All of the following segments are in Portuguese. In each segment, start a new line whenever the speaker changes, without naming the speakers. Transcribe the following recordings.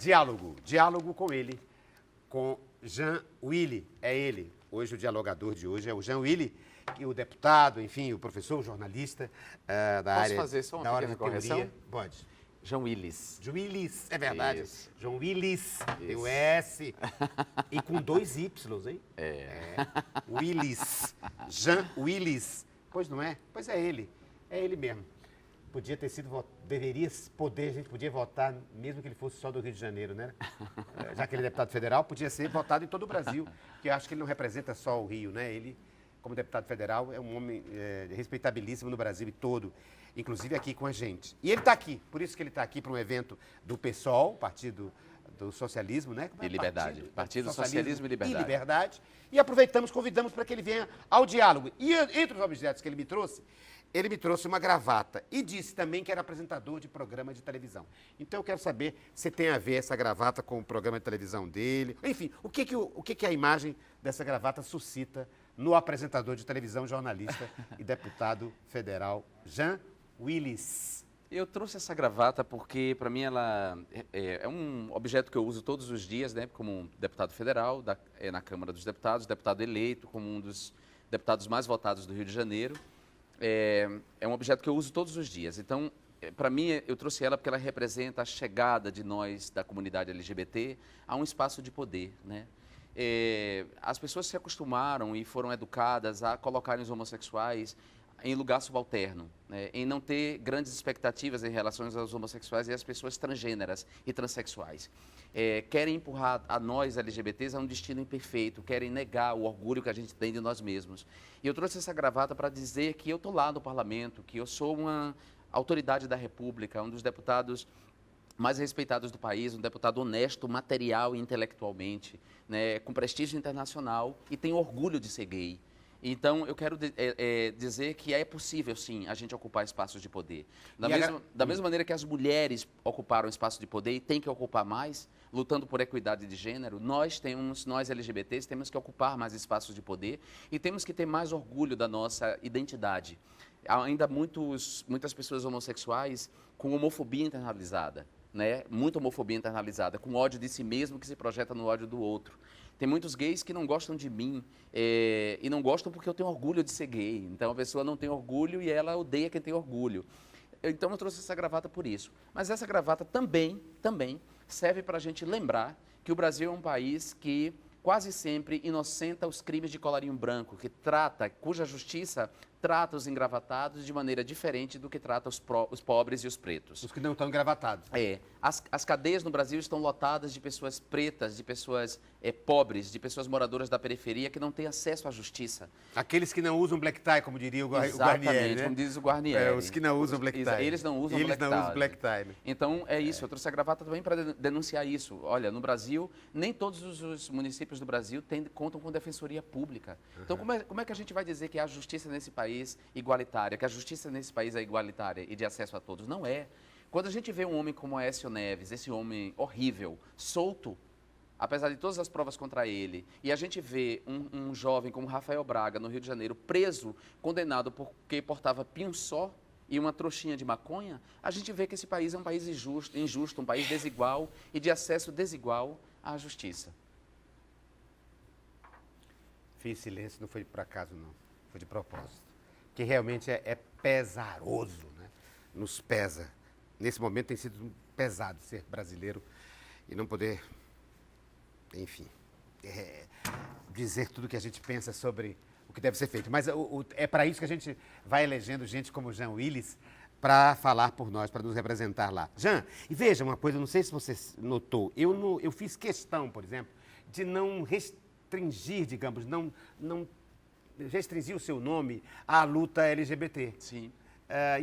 Diálogo com ele, com Jean Willy, é ele. Hoje o dialogador de hoje é o Jean Willy, que o deputado, enfim, o professor, o jornalista da área
fazer só uma
da hora
pequena
da
correção?
teoria. Pode.
João Willis.
João Willis, é verdade.
Isso.
João Willis, tem o
Isso.
S. E com 2 Ys, hein?
É.
Willis. Jean Willis. Pois não é? Pois é ele. É ele mesmo. Podia ter sido, deveria poder, a gente podia votar, mesmo que ele fosse só do Rio de Janeiro, né? Já que ele é deputado federal, podia ser votado em todo o Brasil, porque eu acho que ele não representa só o Rio, né? Ele, como deputado federal, é um homem respeitabilíssimo no Brasil todo, inclusive aqui com a gente. E ele está aqui, por isso que ele está aqui para um evento do PSOL, Partido do Socialismo, né?
E Liberdade. Partido do Socialismo e Liberdade.
E Liberdade. E aproveitamos, convidamos para que ele venha ao diálogo. E entre os objetos que ele me trouxe uma gravata e disse também que era apresentador de programa de televisão. Então eu quero saber se tem a ver essa gravata com o programa de televisão dele. Enfim, o que a imagem dessa gravata suscita no apresentador de televisão, jornalista e deputado federal Jean Willis.
Eu trouxe essa gravata porque, para mim, ela é um objeto que eu uso todos os dias, né, como deputado federal na Câmara dos Deputados, deputado eleito como um dos deputados mais votados do Rio de Janeiro. É um objeto que eu uso todos os dias. Então, para mim, eu trouxe ela porque ela representa a chegada de nós, da comunidade LGBT, a um espaço de poder, né? As pessoas se acostumaram e foram educadas a colocarem os homossexuais em lugar subalterno, né? Em não ter grandes expectativas em relação aos homossexuais e às pessoas transgêneras e transexuais. Querem empurrar a nós, LGBTs, a um destino imperfeito, querem negar o orgulho que a gente tem de nós mesmos. E eu trouxe essa gravata para dizer que eu estou lá no parlamento, que eu sou uma autoridade da República, um dos deputados mais respeitados do país, um deputado honesto, material e intelectualmente, né, com prestígio internacional e tenho orgulho de ser gay. Então, eu quero dizer que é possível, sim, a gente ocupar espaços de poder. Da mesma maneira que as mulheres ocuparam espaço de poder e têm que ocupar mais, lutando por equidade de gênero, nós LGBTs, temos que ocupar mais espaços de poder e temos que ter mais orgulho da nossa identidade. Há ainda muitas pessoas homossexuais com homofobia internalizada, né? Muita homofobia internalizada, com ódio de si mesmo que se projeta no ódio do outro. Tem muitos gays que não gostam de mim e não gostam porque eu tenho orgulho de ser gay. Então, a pessoa não tem orgulho e ela odeia quem tem orgulho. Então, eu trouxe essa gravata por isso. Mas essa gravata também serve para a gente lembrar que o Brasil é um país que quase sempre inocenta os crimes de colarinho branco, cuja justiça trata os engravatados de maneira diferente do que trata os pobres e os pretos.
Os que não estão engravatados.
As cadeias no Brasil estão lotadas de pessoas pretas, de pessoas pobres, de pessoas moradoras da periferia que não têm acesso à justiça.
Aqueles que não usam black tie, como diria o Guarnieri,
Exatamente,
né?
como diz o Guarnieri.
Os que não usam black tie.
Eles não usam black tie. Né? Então, é isso. Eu trouxe a gravata também para denunciar isso. Olha, no Brasil, nem todos os municípios do Brasil contam com defensoria pública. Então, como é que a gente vai dizer que a justiça nesse país igualitária, que a justiça nesse país é igualitária e de acesso a todos? Não é. Quando a gente vê um homem como Aécio Neves, esse homem horrível, solto, apesar de todas as provas contra ele, e a gente vê um jovem como Rafael Braga, no Rio de Janeiro, preso, condenado porque portava pinho-só e uma trouxinha de maconha, a gente vê que esse país é um país injusto, um país desigual e de acesso desigual à justiça.
Fiz silêncio, não foi por acaso, não. Foi de propósito. Que realmente é pesaroso, né? Nos pesa. Nesse momento tem sido pesado ser brasileiro e não poder, enfim, dizer tudo o que a gente pensa sobre o que deve ser feito. Mas é para isso que a gente vai elegendo gente como Jean Willis para falar por nós, para nos representar lá. Jean, e veja uma coisa, não sei se você notou, eu fiz questão, por exemplo, de não restringir, digamos, não restringir o seu nome à luta LGBT.
Sim.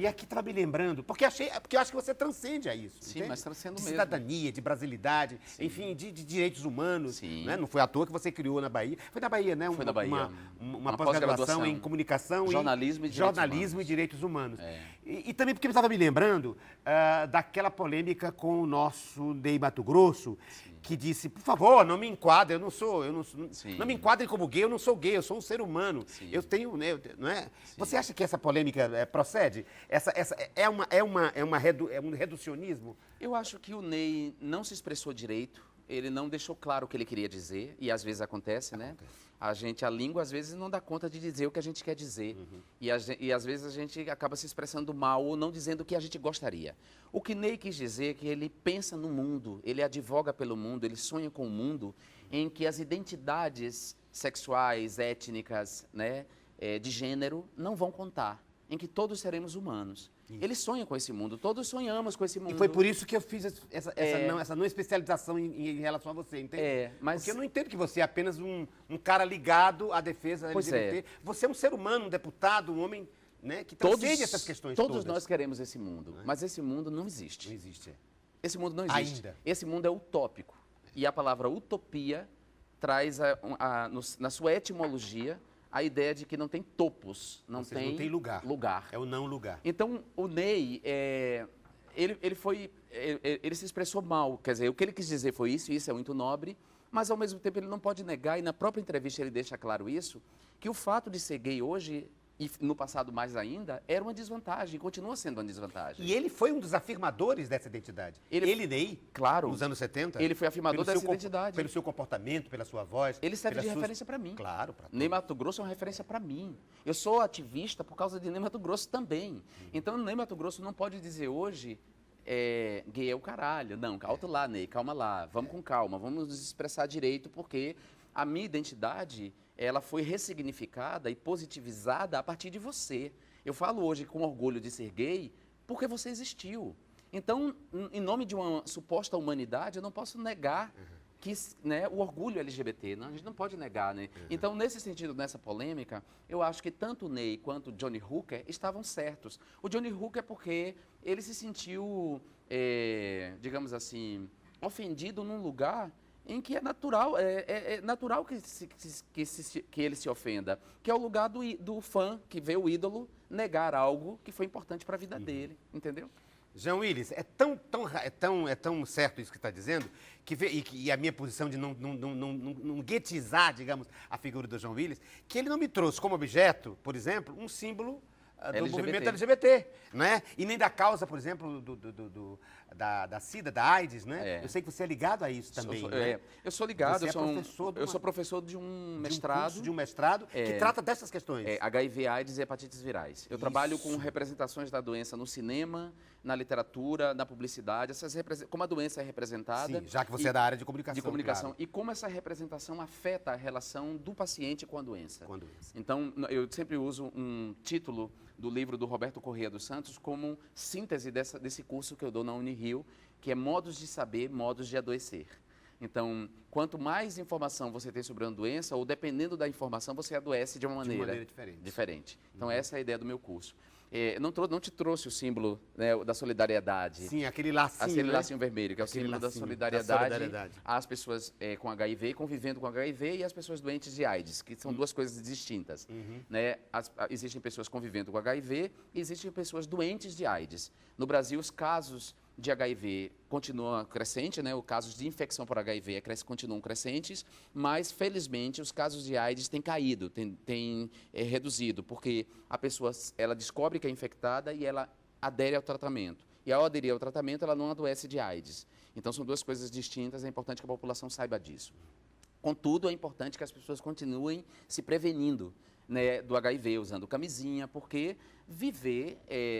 E aqui estava me lembrando, porque eu acho que você transcende a isso.
Sim,
entende?
mas transcendo
de
mesmo.
cidadania, de brasilidade,
Sim.
enfim, de direitos humanos.
Sim.
Né? Não foi à toa que você criou na Bahia. Foi na Bahia, né?
Foi na Bahia.
Uma pós-graduação em comunicação
jornalismo
e direitos humanos. E também porque eu estava me lembrando daquela polêmica com o nosso Ney Matogrosso, que disse, por favor, não me enquadre,
Sim.
não me enquadre como gay, eu não sou gay, eu sou um ser humano.
Sim.
Eu tenho, né, não é?
Sim.
Você acha que essa polêmica procede? Essa é um reducionismo?
Eu acho que o Ney não se expressou direito, ele não deixou claro o que ele queria dizer, e às vezes acontece, né? A língua, às vezes, não dá conta de dizer o que a gente quer dizer. E às vezes a gente acaba se expressando mal ou não dizendo o que a gente gostaria. O que Ney quis dizer é que ele pensa no mundo, ele advoga pelo mundo, ele sonha com um mundo em que as identidades sexuais, étnicas, né, de gênero, não vão contar, em que todos seremos humanos. Ele sonha com esse mundo, todos sonhamos com esse mundo.
E foi por isso que eu fiz essa não especialização em relação a você, entende?
Mas...
Porque eu não entendo que você é apenas um cara ligado à defesa
Pois
LGBT. Você é um ser humano, um deputado, um homem, né, que transcende essas questões todas.
Todos nós queremos esse mundo, mas esse mundo não existe.
Não existe.
Esse mundo não existe.
Ainda.
Esse mundo é utópico. E a palavra utopia traz, na sua etimologia, a ideia de que não tem topos, não tem lugar.
É o não lugar.
Então, o Ney, ele se expressou mal. Quer dizer, o que ele quis dizer foi isso é muito nobre, mas, ao mesmo tempo, ele não pode negar, e na própria entrevista ele deixa claro isso, que o fato de ser gay hoje, e no passado mais ainda, era uma desvantagem, continua sendo uma desvantagem.
E ele foi um dos afirmadores dessa identidade. Ele Ney,
claro,
nos anos 70.
Ele foi afirmador dessa identidade.
Pelo seu comportamento, pela sua voz.
Ele serve de referência para mim.
Claro, para
Ney Matogrosso é uma referência para mim. Eu sou ativista por causa de Ney Matogrosso também. Então, Ney Matogrosso não pode dizer hoje, gay é o caralho. Não, alto lá, Ney, calma lá. Vamos com calma, vamos nos expressar direito, porque a minha identidade, ela foi ressignificada e positivizada a partir de você. Eu falo hoje com orgulho de ser gay porque você existiu. Então, em nome de uma suposta humanidade, eu não posso negar que, né, o orgulho LGBT. Não, a gente não pode negar, né? Então, nesse sentido, nessa polêmica, eu acho que tanto o Ney quanto o Johnny Hooker estavam certos. O Johnny Hooker porque ele se sentiu, digamos assim, ofendido num lugar em que é natural, natural que ele se ofenda, que é o lugar do fã que vê o ídolo negar algo que foi importante para a vida dele, entendeu?
Jean Willis, é tão certo isso que está dizendo, e a minha posição de não guetizar, digamos, a figura do Jean Willis, que ele não me trouxe como objeto, por exemplo, um símbolo do movimento LGBT, né? E nem da causa, por exemplo, da SIDA, da AIDS, né? Eu sei que você é ligado a isso também, né?
Eu sou ligado,
eu
sou professor de um mestrado.
De um mestrado que trata dessas questões.
HIV, AIDS e hepatites virais. Eu trabalho com representações da doença no cinema, na literatura, na publicidade, como a doença é representada.
Sim, já que você é da área de comunicação.
De comunicação.
Claro.
E como essa representação afeta a relação do paciente com a doença.
Com a doença.
Então, eu sempre uso um título do livro do Roberto Corrêa dos Santos como síntese desse curso que eu dou na Unirio, que é Modos de Saber, Modos de Adoecer. Então, quanto mais informação você tem sobre uma doença, ou dependendo da informação, você adoece de uma maneira diferente. Então, essa é a ideia do meu curso. Não te trouxe o símbolo, né, da solidariedade.
Sim, aquele lacinho
vermelho, que é o símbolo da solidariedade às pessoas com HIV, convivendo com HIV, e às pessoas doentes de AIDS, que são duas coisas distintas. Né? Existem pessoas convivendo com HIV e existem pessoas doentes de AIDS. No Brasil, os casos de HIV continuam crescentes, né? Os casos de infecção por HIV continuam crescentes, mas, felizmente, os casos de AIDS têm caído, têm reduzido, porque a pessoa ela descobre que é infectada e ela adere ao tratamento. E, ao aderir ao tratamento, ela não adoece de AIDS. Então, são duas coisas distintas, é importante que a população saiba disso. Contudo, é importante que as pessoas continuem se prevenindo, né, do HIV, usando camisinha, porque viver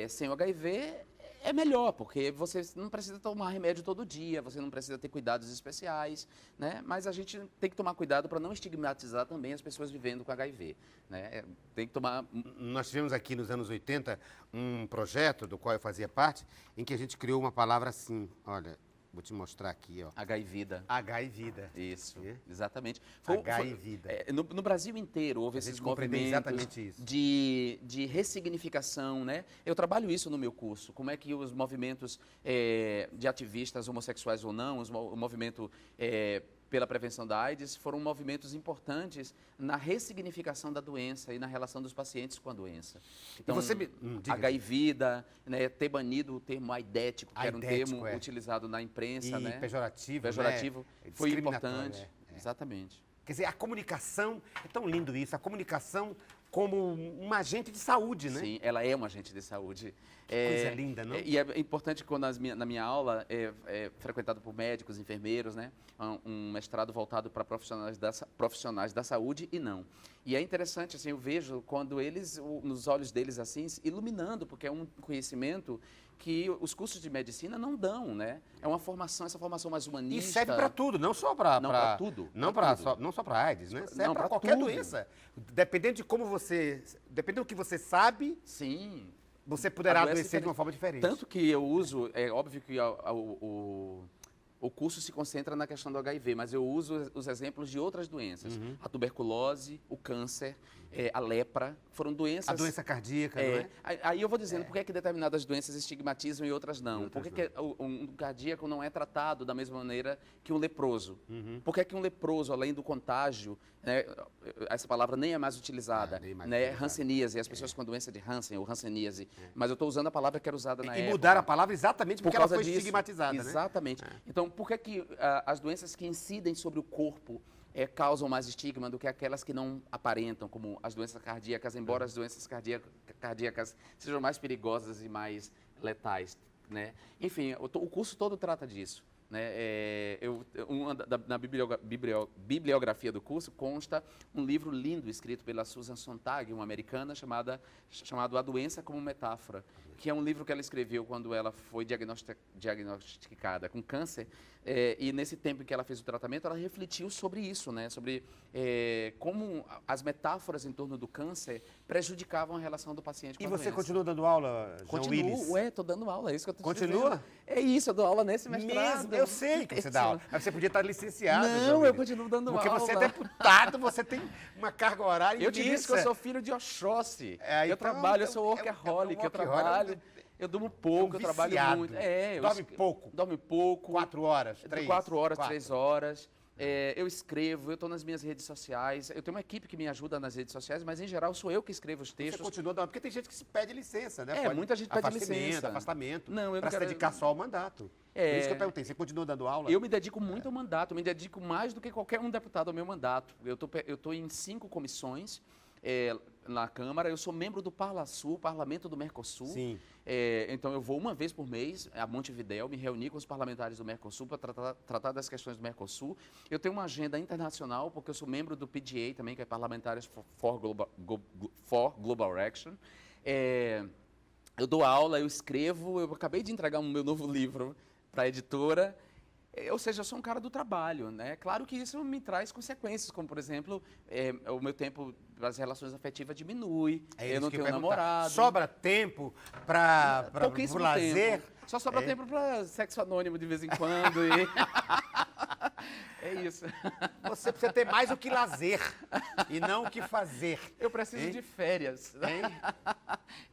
sem o HIV é melhor, porque você não precisa tomar remédio todo dia, você não precisa ter cuidados especiais, né? Mas a gente tem que tomar cuidado para não estigmatizar também as pessoas vivendo com HIV, né? Tem que tomar...
Nós tivemos aqui nos anos 80 um projeto do qual eu fazia parte, em que a gente criou uma palavra assim, olha... Vou te mostrar aqui, ó.
HIV-Vida.
HIV-Vida.
Isso, exatamente.
HIV-Vida.
No Brasil inteiro houve esses movimentos de ressignificação, né? Eu trabalho isso no meu curso, como é que os movimentos de ativistas homossexuais ou não, o movimento pela prevenção da AIDS foram movimentos importantes na ressignificação da doença e na relação dos pacientes com a doença. Então,
diga.
HIV-Vida, né, ter banido o termo aidético, que era um termo
é.
utilizado na imprensa,
E
né?
pejorativo,
Pejorativo,
né?
foi
Discriminatório,
importante. Exatamente.
Quer dizer, a comunicação, é tão lindo isso, a comunicação como um agente de saúde, né?
Sim, ela é um agente de saúde.
Coisa linda, não?
E é importante quando na minha aula, frequentado por médicos, enfermeiros, né? Um mestrado voltado para profissionais da saúde e não. E é interessante, assim, eu vejo quando eles, nos olhos deles, assim, iluminando, porque é um conhecimento que os cursos de medicina não dão, né? É uma formação, essa formação mais humanista.
E serve para tudo, não só para...
Não, para tudo.
Não só para AIDS, né? Serve para qualquer
tudo.
doença. Dependendo de como você... Dependendo do que você sabe...
Sim.
Você poderá adoecer de uma forma diferente.
Tanto que eu uso, é óbvio que o curso se concentra na questão do HIV, mas eu uso os exemplos de outras doenças. A tuberculose, o câncer, a lepra, foram doenças...
A doença cardíaca, não é?
Aí eu vou dizendo por que é que determinadas doenças estigmatizam e outras não. Por que um cardíaco não é tratado da mesma maneira que um leproso? Por que é que um leproso, além do contágio, né, essa palavra nem é mais utilizada, né, hanseníase, as pessoas com doença de Hansen ou hanseníase, mas eu estou usando a palavra que era usada na época.
E mudaram a palavra exatamente porque ela foi estigmatizada, né?
Exatamente. Então, por que é que as doenças que incidem sobre o corpo causam mais estigma do que aquelas que não aparentam, como as doenças cardíacas, embora as doenças cardíacas sejam mais perigosas e mais letais, né? Enfim, o curso todo trata disso, né? Na bibliografia do curso consta um livro lindo escrito pela Susan Sontag, uma americana, chamado A Doença como Metáfora, que é um livro que ela escreveu quando ela foi diagnosticada com câncer, e nesse tempo em que ela fez o tratamento, ela refletiu sobre isso, né? Sobre como as metáforas em torno do câncer prejudicavam a relação do paciente com a doença.
E você continua dando aula, João Willis?
Continuo, estou dando aula, é isso que eu estou te
Continua?
dizendo. É isso, eu dou aula nesse mestrado.
Mesmo? Eu sei que você dá aula. Mas você podia estar licenciado, João
Não, eu
Willis.
continuo dando aula.
Porque você é deputado, você tem uma carga horária
Eu te
imensa.
disse que eu sou filho de Oxóssi.
Então,
eu trabalho, eu sou workaholic, eu trabalho... Eu durmo pouco, eu trabalho muito.
Dorme pouco?
Dorme pouco.
4 horas? 3?
4 horas, 3 horas. Eu escrevo, eu estou nas minhas redes sociais. Eu tenho uma equipe que me ajuda nas redes sociais, mas em geral sou eu que escrevo os textos.
Você continua dando, porque tem gente que se pede licença, né?
Muita gente pede licença.
Afastamento.
Não, eu
para se dedicar só ao mandato. Por isso que eu perguntei, você continua dando aula?
Eu me dedico muito ao mandato, me dedico mais do que qualquer um deputado ao meu mandato. Eu estou em 5 comissões na Câmara, eu sou membro do Parlasul, Parlamento do Mercosul.
Sim.
Então eu vou uma vez por mês a Montevidéu, me reunir com os parlamentares do Mercosul para tratar das questões do Mercosul. Eu tenho uma agenda internacional, porque eu sou membro do PGA também, que é Parlamentares for Global Action. Eu dou aula, eu escrevo, eu acabei de entregar o meu novo livro para a editora. Ou seja, eu sou um cara do trabalho, né? Claro que isso me traz consequências, como, por exemplo, o meu tempo para as relações afetivas diminui, eu não tenho namorado.
Sobra tempo para o lazer?
Tempo. Só sobra tempo para sexo anônimo de vez em quando. É isso.
Você precisa ter mais o que lazer e não o que fazer.
Eu preciso de férias.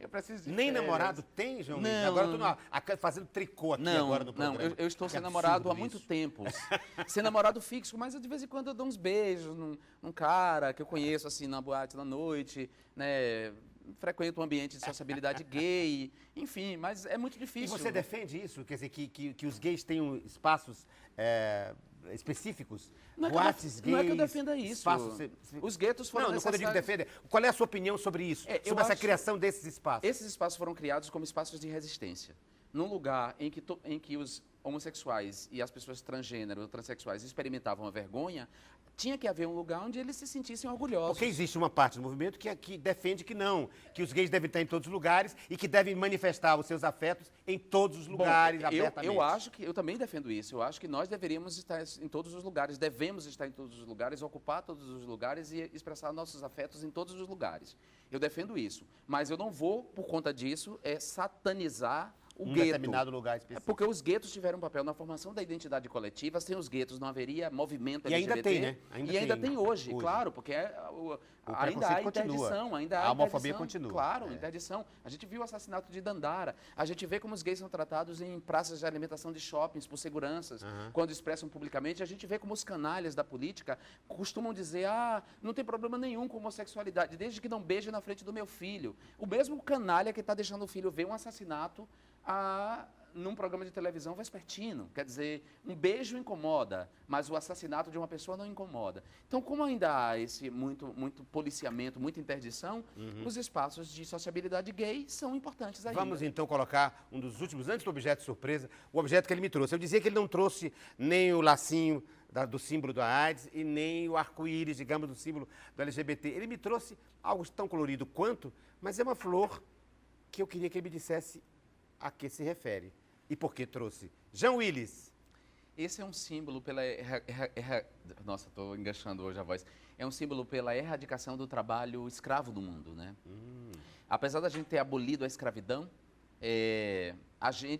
Eu preciso de
Nem
férias.
namorado tem, João?
Não.
Agora eu estou fazendo tricô aqui agora no programa.
Não, eu estou sem namorado há muito tempo. Sem namorado fixo, mas de vez em quando eu dou uns beijos num cara que eu conheço assim na boate da noite, né? Frequento um ambiente de sociabilidade gay, enfim, mas é muito difícil.
E você defende isso? Quer dizer, que os gays tenham espaços específicos? Boates gays?
Não é que eu defenda isso. Os guetos foram
Não, quando eu digo defender, qual é a sua opinião sobre isso? Sobre essa criação desses espaços?
Esses espaços foram criados como espaços de resistência. Num lugar em que os homossexuais e as pessoas transgênero ou transexuais experimentavam a vergonha, tinha que haver um lugar onde eles se sentissem orgulhosos.
Porque existe uma parte do movimento que defende que os gays devem estar em todos os lugares e que devem manifestar os seus afetos em todos os lugares, abertamente.
Eu também defendo isso. Eu acho que nós deveríamos estar em todos os lugares, devemos estar em todos os lugares, ocupar todos os lugares e expressar nossos afetos em todos os lugares. Eu defendo isso. Mas eu não vou, por conta disso, satanizar O
um
gueto.
determinado lugar específico.
Porque os guetos tiveram um papel na formação da identidade coletiva. Sem os guetos não haveria movimento
E
LGBT.
ainda tem, né?
Ainda tem hoje, claro, porque ainda há interdição, ainda há
a homofobia
interdição.
continua.
Claro, interdição. A gente viu o assassinato de Dandara. A gente vê como os gays são tratados em praças de alimentação de shoppings por seguranças, quando expressam publicamente. A gente vê como os canalhas da política costumam dizer: não tem problema nenhum com homossexualidade, desde que não beije na frente do meu filho. O mesmo canalha que está deixando o filho ver um assassinato num programa de televisão vespertino. Quer dizer, um beijo incomoda, mas o assassinato de uma pessoa não incomoda. Então, como ainda há esse muito policiamento, muita interdição, os espaços de sociabilidade gay são importantes ainda.
Vamos então colocar um dos últimos, antes do objeto surpresa, o objeto que ele me trouxe. Eu dizia que ele não trouxe nem o lacinho do símbolo da AIDS e nem o arco-íris, digamos, do símbolo do LGBT. Ele me trouxe algo tão colorido quanto, mas é uma flor que eu queria que ele me dissesse a que se refere. E por que trouxe? Jean Willis.
Esse é um símbolo pela... Nossa, estou enganchando hoje a voz. É um símbolo pela erradicação do trabalho escravo do mundo, né? Apesar da gente ter abolido a escravidão,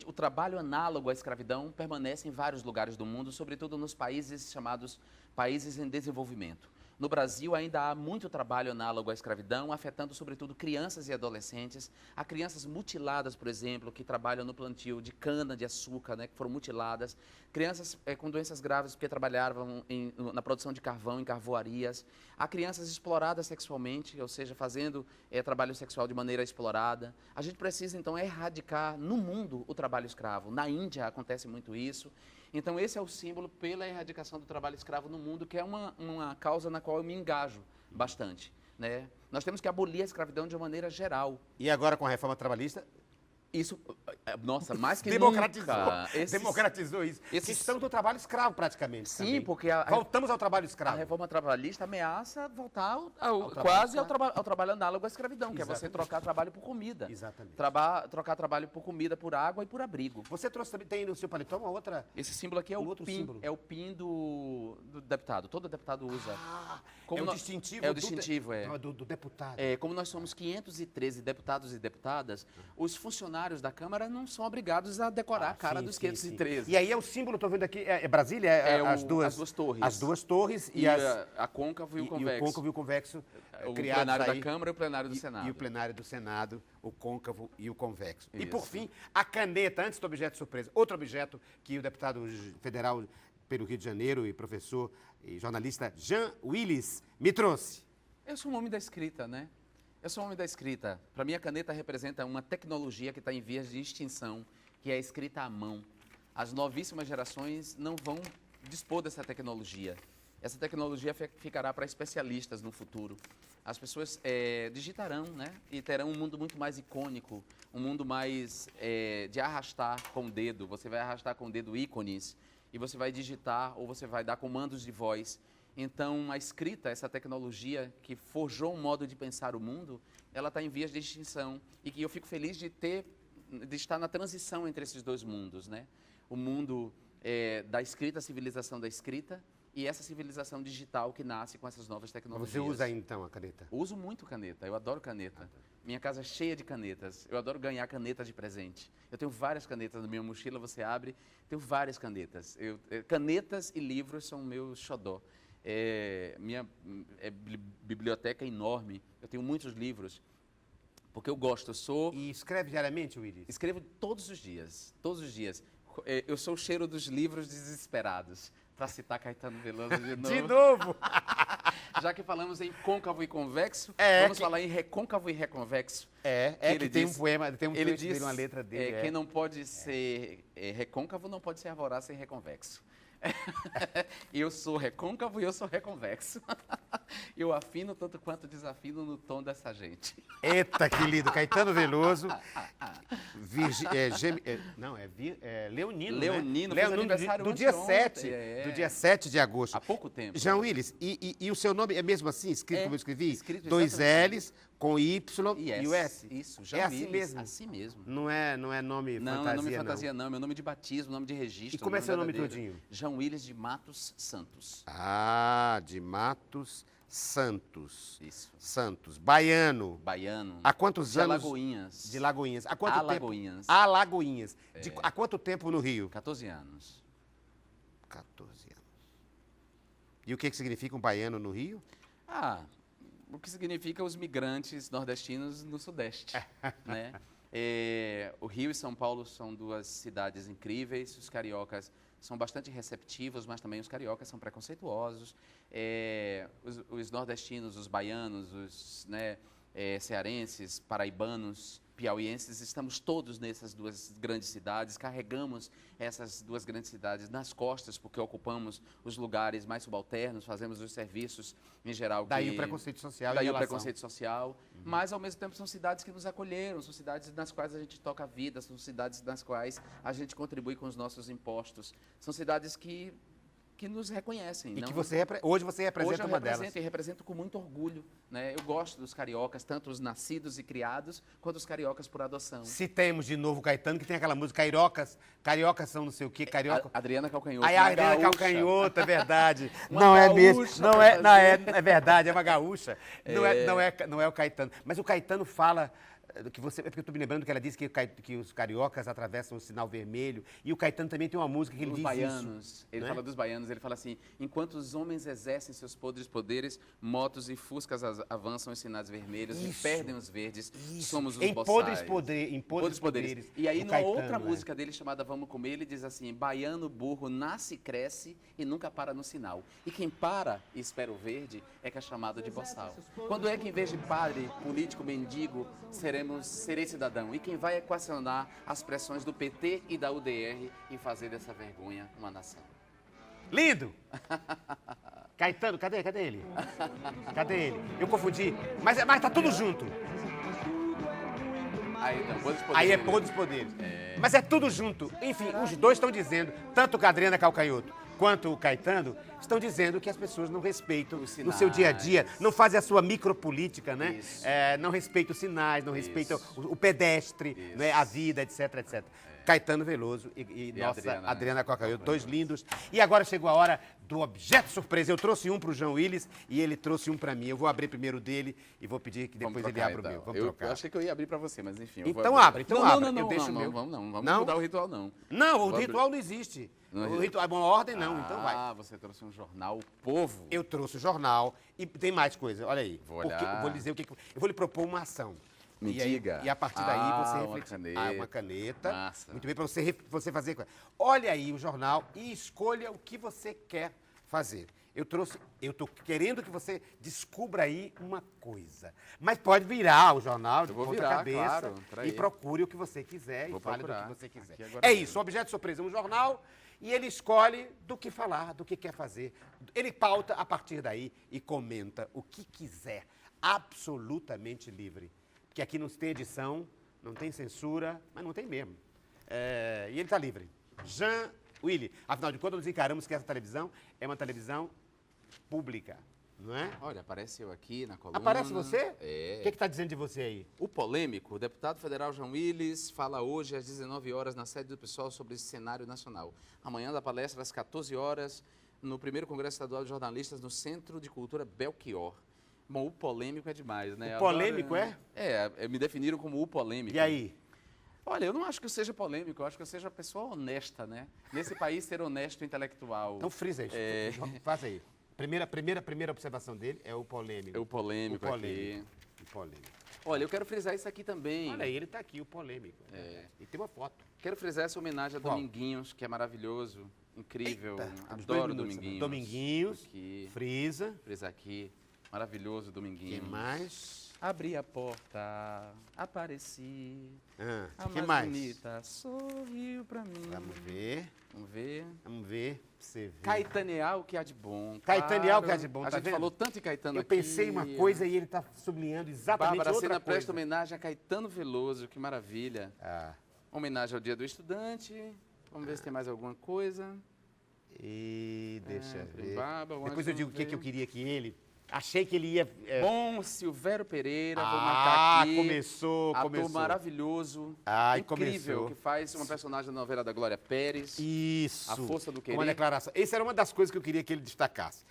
o trabalho análogo à escravidão permanece em vários lugares do mundo, sobretudo nos países chamados países em desenvolvimento. No Brasil, ainda há muito trabalho análogo à escravidão, afetando, sobretudo, crianças e adolescentes. Há crianças mutiladas, por exemplo, que trabalham no plantio de cana-de-açúcar, né, que foram mutiladas. Crianças com doenças graves porque trabalhavam na produção de carvão em carvoarias. Há crianças exploradas sexualmente, ou seja, fazendo trabalho sexual de maneira explorada. A gente precisa, então, erradicar no mundo o trabalho escravo. Na Índia acontece muito isso. Então, esse é o símbolo pela erradicação do trabalho escravo no mundo, que é uma causa na qual eu me engajo bastante, né? Nós temos que abolir a escravidão de uma maneira geral.
E agora, com a reforma trabalhista?
Isso, nossa, mais que
democratizou,
nunca.
democratizou isso. Estamos no trabalho escravo, praticamente.
Sim,
também.
porque
voltamos ao trabalho escravo.
A reforma trabalhista ameaça voltar
quase
ao trabalho análogo à escravidão, que
Exatamente.
é você trocar trabalho por comida.
Exatamente.
Trocar trabalho por comida, por água e por abrigo.
Você trouxe também, tem no seu paletó uma outra...
Esse símbolo aqui é o PIN,
símbolo.
é o PIN do deputado. Todo deputado usa.
É o distintivo, do deputado.
Como nós somos 513 deputados e deputadas, os funcionários da Câmara não são obrigados a decorar a cara dos 513.
Sim. E aí é o símbolo, estou vendo aqui, é Brasília? As duas torres. As duas torres
e a côncavo e o convexo.
E o côncavo e o convexo
o plenário da Câmara e o plenário do Senado.
E o plenário do Senado, o côncavo e o convexo.
Isso.
E, por fim, a caneta, antes do objeto surpresa. Outro objeto que o deputado federal pelo Rio de Janeiro e professor e jornalista Jean Willis me trouxe.
Eu sou um homem da escrita, né? Eu sou um homem da escrita. Para mim, a caneta representa uma tecnologia que está em vias de extinção, que é a escrita à mão. As novíssimas gerações não vão dispor dessa tecnologia. Essa tecnologia ficará para especialistas no futuro. As pessoas digitarão, né? E terão um mundo muito mais icônico, um mundo mais de arrastar com o dedo. Você vai arrastar com o dedo ícones e você vai digitar ou você vai dar comandos de voz. Então, a escrita, essa tecnologia que forjou um modo de pensar o mundo, ela está em vias de extinção. E que eu fico feliz de estar na transição entre esses dois mundos, né? O mundo da escrita, a civilização da escrita, e essa civilização digital que nasce com essas novas tecnologias.
Você usa, então, a caneta?
Uso muito caneta, eu adoro caneta. Minha casa é cheia de canetas. Eu adoro ganhar caneta de presente. Eu tenho várias canetas na minha mochila, você abre, tenho várias canetas. Canetas e livros são o meu xodó. Minha biblioteca é enorme, eu tenho muitos livros, porque eu gosto,
E escreve diariamente, Willis?
Escrevo todos os dias, todos os dias. Eu sou o cheiro dos livros desesperados, para citar Caetano Veloso de novo.
De novo!
Já que falamos em côncavo e convexo, vamos falar em recôncavo e reconvexo.
Que tem um poema, tem um
trecho
dele, uma letra dele.
Quem não pode ser recôncavo não pode se arvorar sem reconvexo. Eu sou recôncavo e eu sou reconvexo. Eu afino tanto quanto desafino no tom dessa gente.
Eita, que lindo! Caetano Veloso. Leonino.
Leonino, fez aniversário
do dia
ontem.
7. Do dia 7 de agosto.
Há pouco tempo.
Jean Willis, e o seu nome é mesmo assim, escrito como eu escrevi?
Escrito
2 L's com Y e o S?
Isso,
é assim mesmo?
Assim mesmo.
Não é nome fantasia,
não é nome fantasia, não. Meu nome de batismo, nome de registro.
E como é seu nome todinho?
Jean Willis de Matos Santos.
De Matos Santos.
Isso.
Santos. Baiano.
Baiano.
Há quantos
de
anos?
Alagoinhas.
De Lagoinhas. Há quanto
Alagoinhas.
tempo? Alagoinhas. Há quanto tempo no Rio?
14 anos.
14 anos. E o que significa um baiano no Rio?
Ah, o que significa os migrantes nordestinos no Sudeste, né? O Rio e São Paulo são duas cidades incríveis, os cariocas são bastante receptivos, mas também os cariocas são preconceituosos. Os nordestinos, os baianos, os cearenses, paraibanos, piauienses, estamos todos nessas duas grandes cidades, carregamos essas duas grandes cidades nas costas, porque ocupamos os lugares mais subalternos, fazemos os serviços, em geral...
Daí o preconceito social.
Daí o preconceito social, mas ao mesmo tempo são cidades que nos acolheram, são cidades nas quais a gente toca a vida, são cidades nas quais a gente contribui com os nossos impostos, são cidades que nos reconhecem.
E que hoje você representa uma delas.
E represento com muito orgulho, né? Eu gosto dos cariocas, tanto os nascidos e criados, quanto os cariocas por adoção.
Citemos de novo o Caetano, que tem aquela música Cariocas são não sei o quê, carioca...
Adriana Calcanhoto.
Aí a Adriana Calcanhoto, é verdade.
Uma
não é
gaúcha
mesmo, não é,
pra
não é,
fazer.
é verdade, é uma gaúcha. Não é o Caetano. Mas o Caetano fala... é porque eu estou me lembrando que ela disse que os cariocas atravessam o sinal vermelho. E o Caetano também tem uma música que ele
Os
diz
baianos,
isso.
ele fala dos baianos, ele fala assim: enquanto os homens exercem seus podres poderes, motos e fuscas avançam em sinais vermelhos e perdem os verdes, somos os
Em
boçais.
Em podres poderes.
E aí,
o
numa
Caetano,
outra música dele chamada Vamos Comer, ele diz assim: baiano burro nasce, cresce e nunca para no sinal. E quem para e espera o verde é que é chamado de boçal. Quando é que, em vez de padre, político, mendigo, serei cidadão? E quem vai equacionar as pressões do PT e da UDR e fazer dessa vergonha uma nação?
Lindo! Caetano, cadê ele? Cadê ele? Eu confundi. Mas tá tudo junto. Aí é Pôr dos Poderes. Mas é tudo junto. Enfim, os dois estão dizendo, tanto o Adriana Calcanhoto quanto o Caetano, estão dizendo que as pessoas não respeitam no seu dia a dia, não fazem a sua micropolítica, né? Não respeitam os sinais, não respeitam o pedestre, né? A vida, etc, etc. Caetano Veloso e nossa Adriana Calcanhoto, dois lindos. E agora chegou a hora do objeto surpresa. Eu trouxe um para o João Willis e ele trouxe um para mim. Eu vou abrir primeiro o dele e vou pedir que depois ele abra o meu. Vamos trocar.
Eu achei que eu ia abrir para você, mas enfim.
Então abre, então abre.
Não,
eu deixo o meu.
Vamos mudar o ritual, não.
Não, o ritual não existe. O ritual é uma ordem, não, então vai.
Ah, você trouxe um jornal Povo.
Eu trouxe o jornal e tem mais coisa, olha aí.
Vou olhar.
Eu vou dizer o que eu vou lhe propor uma ação.
Me diga.
E a partir daí você reflete. Uma caneta.
Massa.
Muito bem, para você fazer. Olha aí o jornal e escolha o que você quer fazer. Eu estou querendo que você descubra aí uma coisa. Mas pode virar o jornal de ponta cabeça e procure o que você quiser e fale do que você quiser. É isso, o objeto surpresa é um jornal e ele escolhe do que falar, do que quer fazer. Ele pauta a partir daí e comenta o que quiser, absolutamente livre. Porque aqui não tem edição, não tem censura, mas não tem mesmo. E ele está livre. Jean Willis. Afinal de contas, nós encaramos que essa televisão é uma televisão pública, não é?
Olha, aparece eu aqui na coluna.
Aparece você?
É.
O que está dizendo de você aí?
O polêmico, o deputado federal João Willis fala hoje às 19 horas na sede do PSOL sobre esse cenário nacional. Amanhã da palestra às 14 horas no primeiro Congresso Estadual de Jornalistas no Centro de Cultura Belchior. Bom, o polêmico é demais, né?
O polêmico
agora, me definiram como o polêmico.
E aí?
Olha, eu não acho que eu seja polêmico, eu acho que eu seja uma pessoa honesta, né? Nesse país, ser honesto intelectual.
Então frisa isso. Faça aí. Primeira observação dele é o polêmico.
É o polêmico aqui.
O polêmico.
Olha, eu quero frisar isso aqui também.
Olha aí, ele está aqui, o polêmico. E tem uma foto.
Quero frisar essa homenagem a Dominguinhos, que é maravilhoso, incrível.
Eita,
adoro Dominguinhos.
Dominguinhos,
aqui.
Frisa.
Frisa aqui. Maravilhoso, Dominguinhos.
Que mais?
Abri a porta, apareci. A
que
mais
mais?
bonita sorriu pra mim.
Vamos ver. Vamos ver, pra você ver.
Caetanear o que há de bom.
Caetanear o que há de bom,
A
tá
gente
vendo?
falou tanto em Caetano
Eu
aqui.
pensei uma coisa e ele está sublinhando exatamente
Bárbara
outra
Sena
coisa.
presta homenagem a Caetano Veloso, que maravilha. Homenagem ao Dia do Estudante. Vamos ver se tem mais alguma coisa.
E deixa eu ver.
Baba,
Depois eu digo o que eu queria que ele... Achei que ele ia...
Bom, Silvério Pereira, vou marcar aqui.
Começou.
Ator maravilhoso. Incrível,
começou.
que faz uma personagem da novela da Glória Pérez.
Isso.
A Força do Querer.
Uma declaração. Essa era uma das coisas que eu queria que ele destacasse.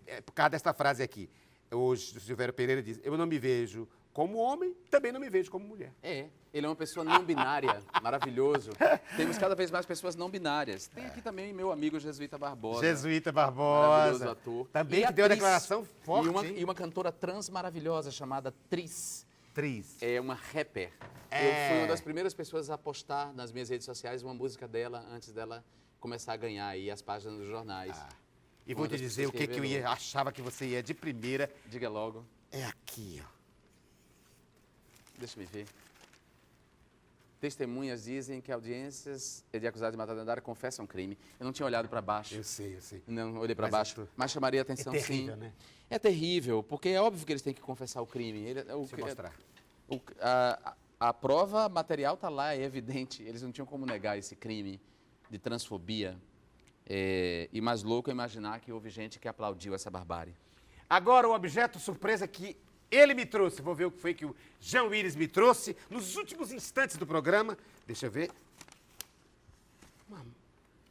É por causa desta frase aqui. Hoje, o Silvério Pereira diz, eu não me vejo como homem, também não me vejo como mulher.
Ele é uma pessoa não binária, maravilhoso. Temos cada vez mais pessoas não binárias. Tem aqui também meu amigo Jesuíta Barbosa.
Jesuíta
Maravilhoso
Barbosa.
ator.
Também
E
que deu uma
atriz.
declaração forte.
E uma cantora trans maravilhosa chamada Tris.
Tris.
É uma rapper. Eu fui uma das primeiras pessoas a postar nas minhas redes sociais uma música dela antes dela começar a ganhar aí as páginas dos jornais.
E vou te dizer o que eu achava que você ia de primeira.
Diga logo.
É aqui, ó.
Deixa eu ver. Testemunhas dizem que audiências de acusados de matar Dandara confessam crime. Eu não tinha olhado para baixo.
Eu sei.
Não olhei para
Mas
baixo, mas chamaria atenção,
É terrível,
sim.
né?
É terrível, porque é óbvio que eles têm que confessar o crime.
Deixa eu mostrar.
A prova material está lá, é evidente. Eles não tinham como negar esse crime de transfobia. E mais louco é imaginar que houve gente que aplaudiu essa barbárie.
Agora o objeto surpresa que ele me trouxe. Vou ver o que foi que o Jean Willis me trouxe nos últimos instantes do programa. Deixa eu ver.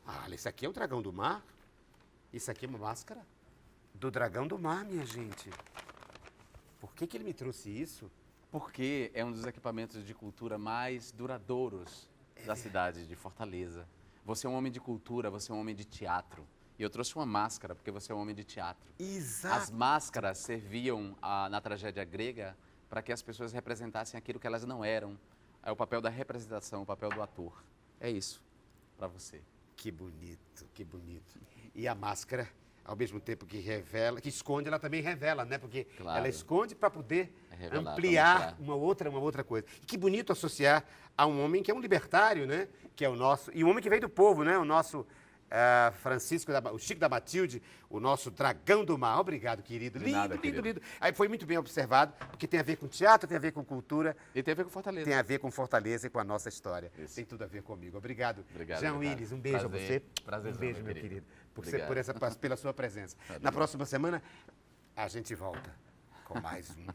Olha, isso aqui é o dragão do mar. Isso aqui é uma máscara do dragão do mar, minha gente. Por que ele me trouxe isso?
Porque é um dos equipamentos de cultura mais duradouros da cidade de Fortaleza. Você é um homem de cultura, você é um homem de teatro. E eu trouxe uma máscara, porque você é um homem de teatro.
Exato.
As máscaras serviam na tragédia grega para que as pessoas representassem aquilo que elas não eram. É o papel da representação, o papel do ator. É isso, para você.
Que bonito, que bonito. E a máscara, ao mesmo tempo que revela, que esconde, ela também revela, né? Porque
Claro.
ela esconde para poder
Revelar,
ampliar
pra
uma outra coisa. E que bonito associar a um homem que é um libertário, né? Que é o nosso, e um homem que veio do povo, né? O nosso o Chico da Matilde, o nosso dragão do mar. Obrigado, querido.
De
Lindo,
nada,
lindo,
querido.
lindo. Aí foi muito bem observado, porque tem a ver com teatro, tem a ver com cultura,
E tem a ver com Fortaleza.
tem a ver com Fortaleza e com a nossa história.
Isso.
Tem tudo a ver comigo. Obrigado.
Obrigado,
Jean
Ricardo.
Willis, um beijo a
Prazer.
você.
Prazerzão,
Um beijo,
meu
meu
querido.
querido.
Obrigado.
Pela sua presença. Na próxima semana, a gente volta com mais um